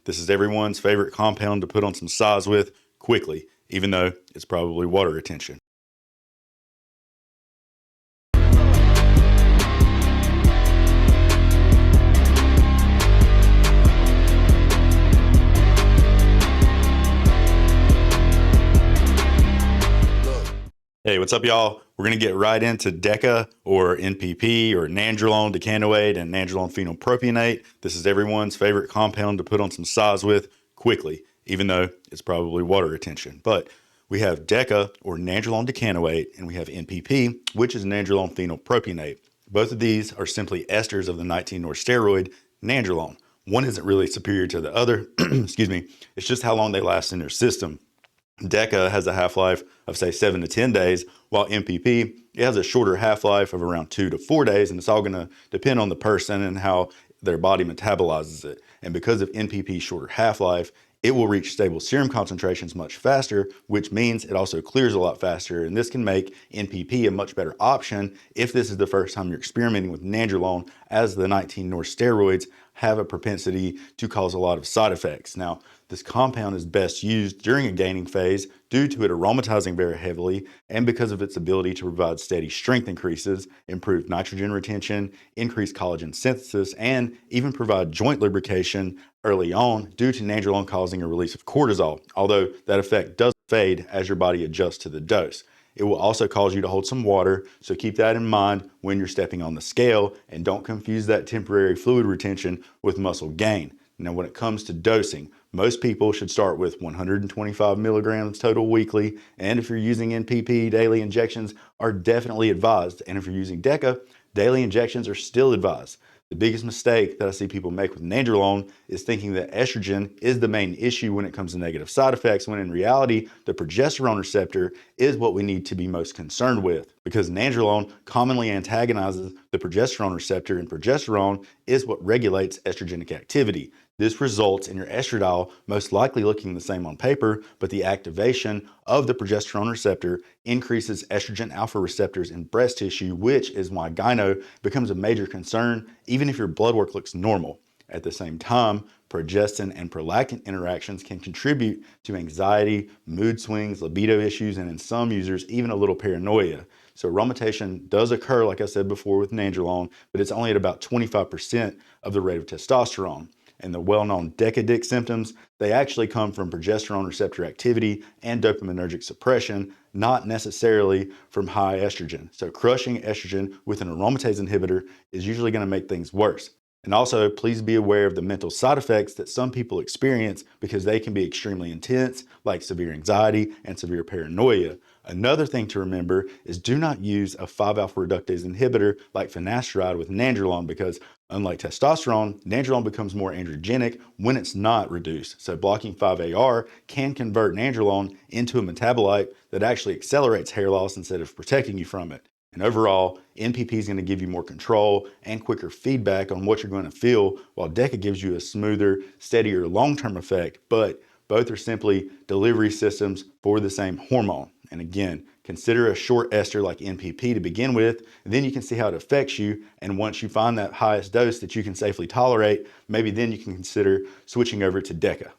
This is everyone's favorite compound to put on some size with quickly, even though it's probably water retention. Hey, what's up, y'all? We're going to get right into Deca or NPP or Nandrolone decanoate and Nandrolone phenylpropionate. This is everyone's favorite compound to put on some size with quickly, even though it's probably water retention. But we have Deca or Nandrolone decanoate, and we have NPP, which is Nandrolone phenylpropionate. Both of these are simply esters of the 19-norsteroid nandrolone. One isn't really superior to the other, excuse me, it's just how long they last in your system. Deca has a half-life of say 7 to 10 days, while NPP, it has a shorter half-life of around 2 to 4 days, and it's all going to depend on the person and how their body metabolizes it. And because of NPP's shorter half-life, it will reach stable serum concentrations much faster, which means it also clears a lot faster. And this can make NPP a much better option if this is the first time you're experimenting with nandrolone, as the 19-norsteroids have a propensity to cause a lot of side effects. Now, this compound is best used during a gaining phase due to it aromatizing very heavily and because of its ability to provide steady strength increases, improved nitrogen retention, increased collagen synthesis, and even provide joint lubrication early on due to nandrolone causing a release of cortisol, although that effect does fade as your body adjusts to the dose. It will also cause you to hold some water, so keep that in mind when you're stepping on the scale, and don't confuse that temporary fluid retention with muscle gain. Now, when it comes to dosing, most people should start with 125 milligrams total weekly, and if you're using NPP, daily injections are definitely advised, and if you're using Deca, daily injections are still advised. The biggest mistake that I see people make with nandrolone is thinking that estrogen is the main issue when it comes to negative side effects, when in reality, the progesterone receptor is what we need to be most concerned with, because nandrolone commonly antagonizes the progesterone receptor, and progesterone is what regulates estrogenic activity. This results in your estradiol most likely looking the same on paper, but the activation of the progesterone receptor increases estrogen alpha receptors in breast tissue, which is why gyno becomes a major concern even if your blood work looks normal. At the same time, progestin and prolactin interactions can contribute to anxiety, mood swings, libido issues, and in some users, even a little paranoia. So aromatase does occur, like I said before, with nandrolone, but it's only at about 25% of the rate of testosterone. And the well-known decadic symptoms, they actually come from progesterone receptor activity and dopaminergic suppression, not necessarily from high estrogen. So crushing estrogen with an aromatase inhibitor is usually going to make things worse. And also, please be aware of the mental side effects that some people experience because they can be extremely intense, like severe anxiety and severe paranoia. Another thing to remember is do not use a 5-alpha reductase inhibitor like finasteride with nandrolone, because unlike testosterone, nandrolone becomes more androgenic when it's not reduced. So blocking 5-AR can convert nandrolone into a metabolite that actually accelerates hair loss instead of protecting you from it. And overall, NPP is going to give you more control and quicker feedback on what you're going to feel, while Deca gives you a smoother, steadier long-term effect, but both are simply delivery systems for the same hormone. And again, consider a short ester like NPP to begin with, and then you can see how it affects you. And once you find that highest dose that you can safely tolerate, maybe then you can consider switching over to Deca.